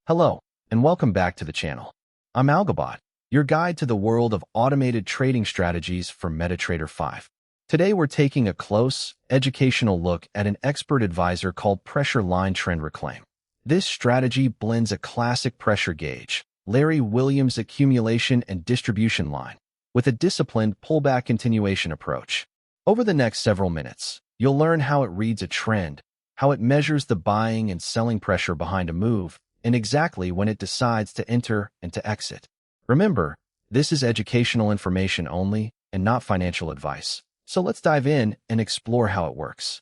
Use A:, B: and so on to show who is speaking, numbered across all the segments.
A: Hello, and welcome back to the channel. I'm Algabot, your guide to the world of automated trading strategies for MetaTrader 5. Today we're taking a close, educational look at an expert advisor called Pressure Line Trend Reclaim. This strategy blends a classic pressure gauge, Larry Williams Accumulation and Distribution line, with a disciplined pullback continuation approach. Over the next several minutes, you'll learn how it reads a trend, how it measures the buying and selling pressure behind a move, and exactly when it decides to enter and to exit. Remember, this is educational information only and not financial advice. So let's dive in and explore how it works.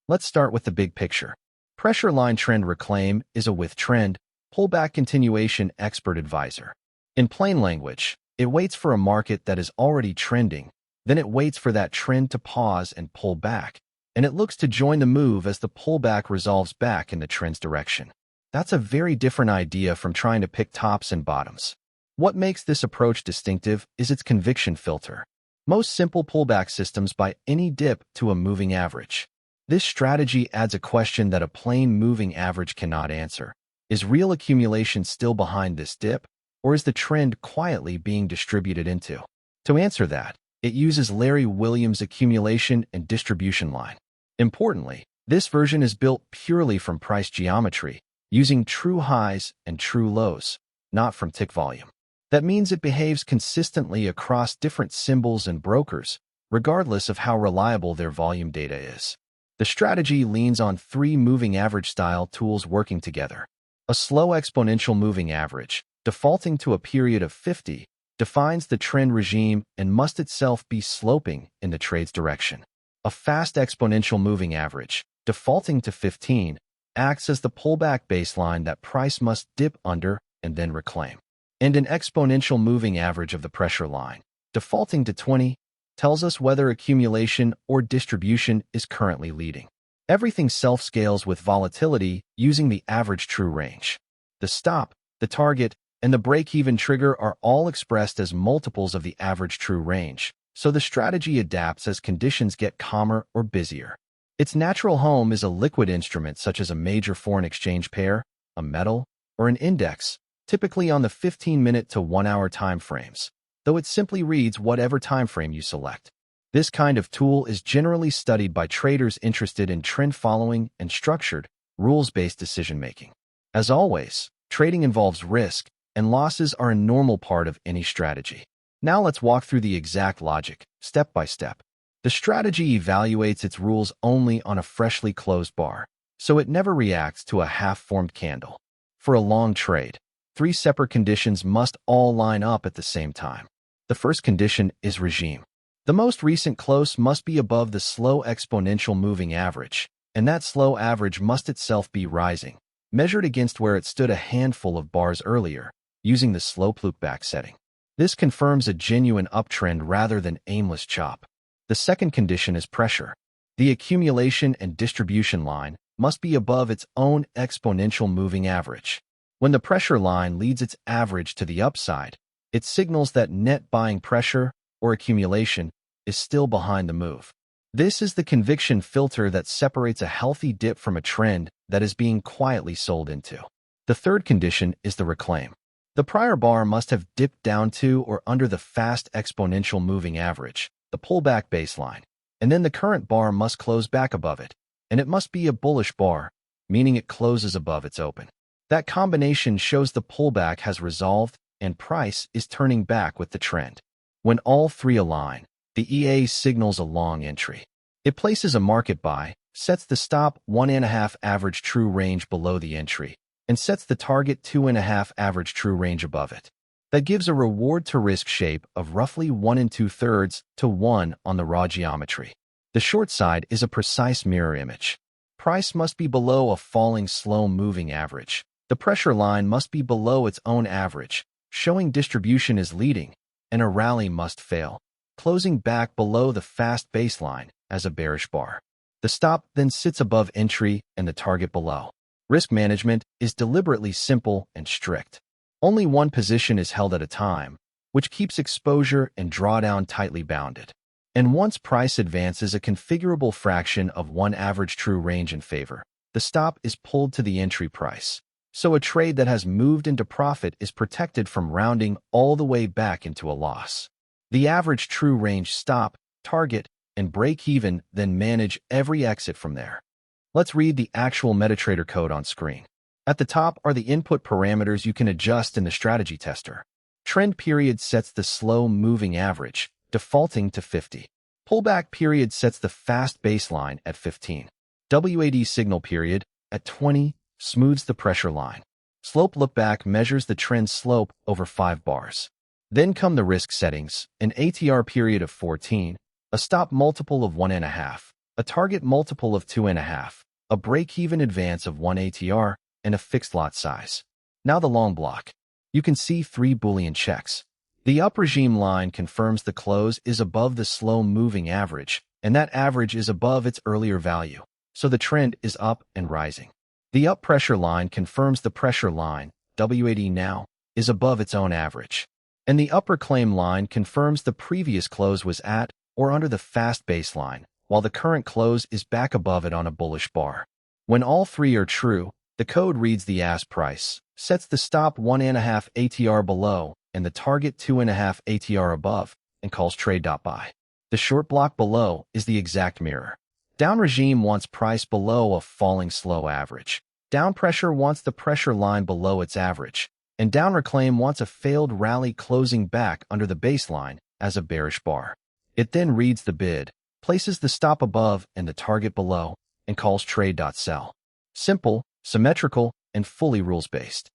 A: Let's start with the big picture. Pressure Line Trend Reclaim is a with trend, pullback continuation expert advisor. In plain language, it waits for a market that is already trending, then it waits for that trend to pause and pull back, and it looks to join the move as the pullback resolves back in the trend's direction. That's a very different idea from trying to pick tops and bottoms. What makes this approach distinctive is its conviction filter. Most simple pullback systems buy any dip to a moving average. This strategy adds a question that a plain moving average cannot answer. Is real accumulation still behind this dip, or is the trend quietly being distributed into? To answer that, it uses Larry Williams Accumulation and Distribution line. Importantly, this version is built purely from price geometry, using true highs and true lows, not from tick volume. That means it behaves consistently across different symbols and brokers, regardless of how reliable their volume data is. The strategy leans on three moving average style tools working together. A slow exponential moving average, defaulting to a period of 50, defines the trend regime and must itself be sloping in the trade's direction. A fast exponential moving average, defaulting to 15, acts as the pullback baseline that price must dip under and then reclaim. And an exponential moving average of the pressure line, defaulting to 20, tells us whether accumulation or distribution is currently leading. Everything self-scales with volatility using the average true range. The stop, the target, and the break-even trigger are all expressed as multiples of the average true range, so the strategy adapts as conditions get calmer or busier. Its natural home is a liquid instrument such as a major foreign exchange pair, a metal, or an index, typically on the 15-minute to 1-hour time frames, though it simply reads whatever time frame you select. This kind of tool is generally studied by traders interested in trend following and structured, rules-based decision-making. As always, trading involves risk, and losses are a normal part of any strategy. Now let's walk through the exact logic, step by step. The strategy evaluates its rules only on a freshly closed bar, so it never reacts to a half-formed candle. For a long trade, three separate conditions must all line up at the same time. The first condition is regime. The most recent close must be above the slow exponential moving average, and that slow average must itself be rising, measured against where it stood a handful of bars earlier, using the slow pullback setting. This confirms a genuine uptrend rather than aimless chop. The second condition is pressure. The accumulation and distribution line must be above its own exponential moving average. When the pressure line leads its average to the upside, it signals that net buying pressure, or accumulation, is still behind the move. This is the conviction filter that separates a healthy dip from a trend that is being quietly sold into. The third condition is the reclaim. The prior bar must have dipped down to or under the fast exponential moving average, the pullback baseline, and then the current bar must close back above it, and it must be a bullish bar, meaning it closes above its open. That combination shows the pullback has resolved and price is turning back with the trend. When all three align, the EA signals a long entry. It places a market buy, sets the stop 1.5 average true range below the entry, and sets the target 2.5 average true range above it. That gives a reward to risk shape of roughly 1 2/3 to 1 on the raw geometry. The short side is a precise mirror image. Price must be below a falling slow moving average. The pressure line must be below its own average, showing distribution is leading, and a rally must fail, closing back below the fast baseline as a bearish bar. The stop then sits above entry and the target below. Risk management is deliberately simple and strict. Only one position is held at a time, which keeps exposure and drawdown tightly bounded. And once price advances a configurable fraction of one average true range in favor, the stop is pulled to the entry price. So a trade that has moved into profit is protected from rounding all the way back into a loss. The average true range stop, target, and break even, then manage every exit from there. Let's read the actual MetaTrader code on screen. At the top are the input parameters you can adjust in the strategy tester. TrendPeriod sets the slow moving average, defaulting to 50. PullbackPeriod sets the fast baseline at 15. WadSignalPeriod at 20 smooths the pressure line. Slope lookback measures the trend slope over 5 bars. Then come the risk settings, an ATR period of 14, a stop multiple of 1.5, a target multiple of 2.5, a break-even advance of 1 ATR, and a fixed lot size. Now the long block. You can see 3 Boolean checks. The up regime line confirms the close is above the slow-moving average, and that average is above its earlier value, so the trend is up and rising. The up pressure line confirms the pressure line, WAD now, is above its own average. And the upper claim line confirms the previous close was at or under the fast baseline, while the current close is back above it on a bullish bar. When all three are true, the code reads the ask price, sets the stop 1.5 ATR below and the target 2.5 ATR above, and calls trade.buy. The short block below is the exact mirror. Down regime wants price below a falling slow average. Down pressure wants the pressure line below its average. And down reclaim wants a failed rally closing back under the baseline as a bearish bar. It then reads the bid, places the stop above and the target below, and calls trade.sell. Simple, symmetrical, and fully rules-based.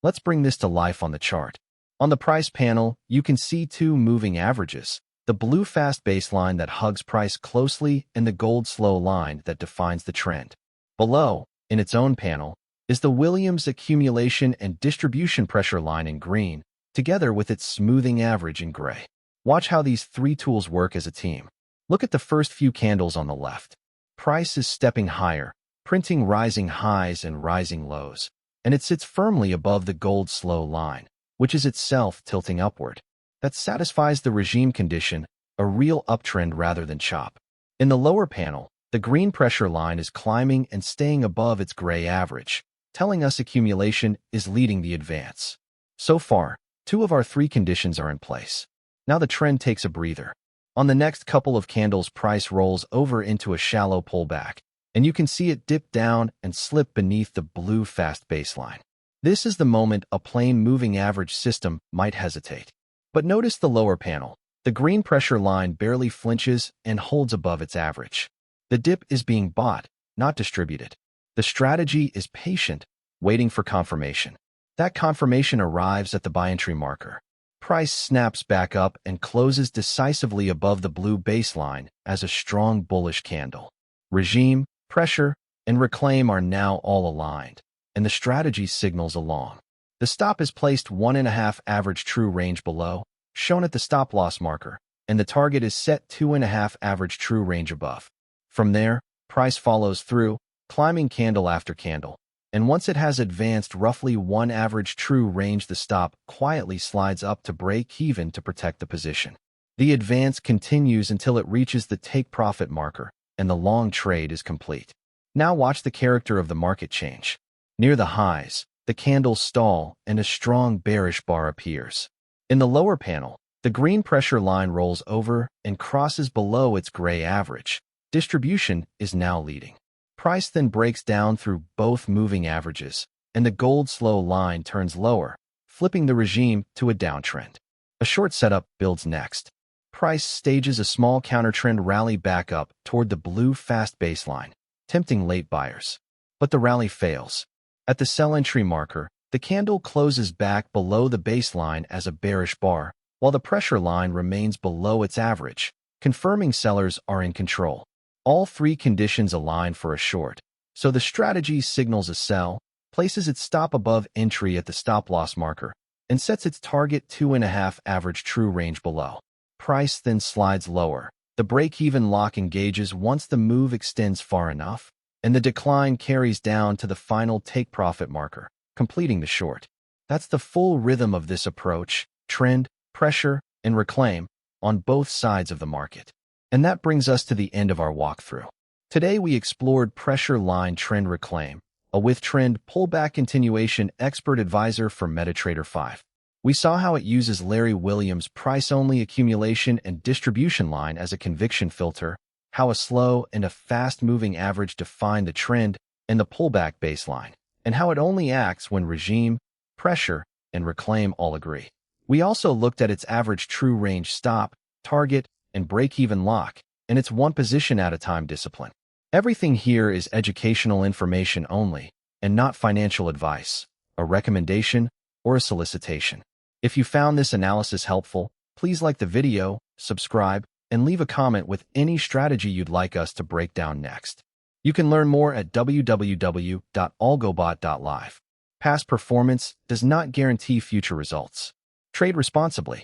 A: Let's bring this to life on the chart. On the price panel, you can see 2 moving averages, the blue fast baseline that hugs price closely and the gold slow line that defines the trend. Below, in its own panel, is the Williams Accumulation and Distribution Pressure line in green, together with its smoothing average in gray. Watch how these 3 tools work as a team. Look at the first few candles on the left. Price is stepping higher, printing rising highs and rising lows, and it sits firmly above the gold slow line, which is itself tilting upward. That satisfies the regime condition, a real uptrend rather than chop. In the lower panel, the green pressure line is climbing and staying above its gray average, telling us accumulation is leading the advance. So far, 2 of our 3 conditions are in place. Now the trend takes a breather. On the next couple of candles, price rolls over into a shallow pullback, and you can see it dip down and slip beneath the blue fast baseline. This is the moment a plain moving average system might hesitate. But notice the lower panel. The green pressure line barely flinches and holds above its average. The dip is being bought, not distributed. The strategy is patient, waiting for confirmation. That confirmation arrives at the buy entry marker. Price snaps back up and closes decisively above the blue baseline as a strong bullish candle. Regime, pressure, and reclaim are now all aligned, and the strategy signals along. The stop is placed 1.5 average true range below, shown at the stop loss marker, and the target is set 2.5 average true range above. From there, price follows through, climbing candle after candle, and once it has advanced roughly 1 average true range, the stop quietly slides up to break even to protect the position. The advance continues until it reaches the take profit marker, and the long trade is complete. Now watch the character of the market change. Near the highs, the candles stall and a strong bearish bar appears. In the lower panel, the green pressure line rolls over and crosses below its gray average. Distribution is now leading. Price then breaks down through both moving averages, and the gold slow line turns lower, flipping the regime to a downtrend. A short setup builds next. Price stages a small countertrend rally back up toward the blue fast baseline, tempting late buyers. But the rally fails. At the sell entry marker, the candle closes back below the baseline as a bearish bar, while the pressure line remains below its average, confirming sellers are in control. All 3 conditions align for a short, so the strategy signals a sell, places its stop above entry at the stop loss marker, and sets its target 2.5 average true range below. Price then slides lower. The break-even lock engages once the move extends far enough, and the decline carries down to the final take profit marker, completing the short. That's the full rhythm of this approach: trend, pressure, and reclaim on both sides of the market. And that brings us to the end of our walkthrough. Today we explored pressure line trend reclaim, a with-trend pullback continuation expert advisor for MetaTrader 5. We saw how it uses Larry Williams' price-only accumulation and distribution line as a conviction filter, how a slow and a fast-moving average define the trend and the pullback baseline, and how it only acts when regime, pressure, and reclaim all agree. We also looked at its average true range stop, target, and break-even lock, and its one position at a time discipline. Everything here is educational information only, and not financial advice, a recommendation, or a solicitation. If you found this analysis helpful, please like the video, subscribe, and leave a comment with any strategy you'd like us to break down next. You can learn more at www.algobot.live. Past performance does not guarantee future results. Trade responsibly.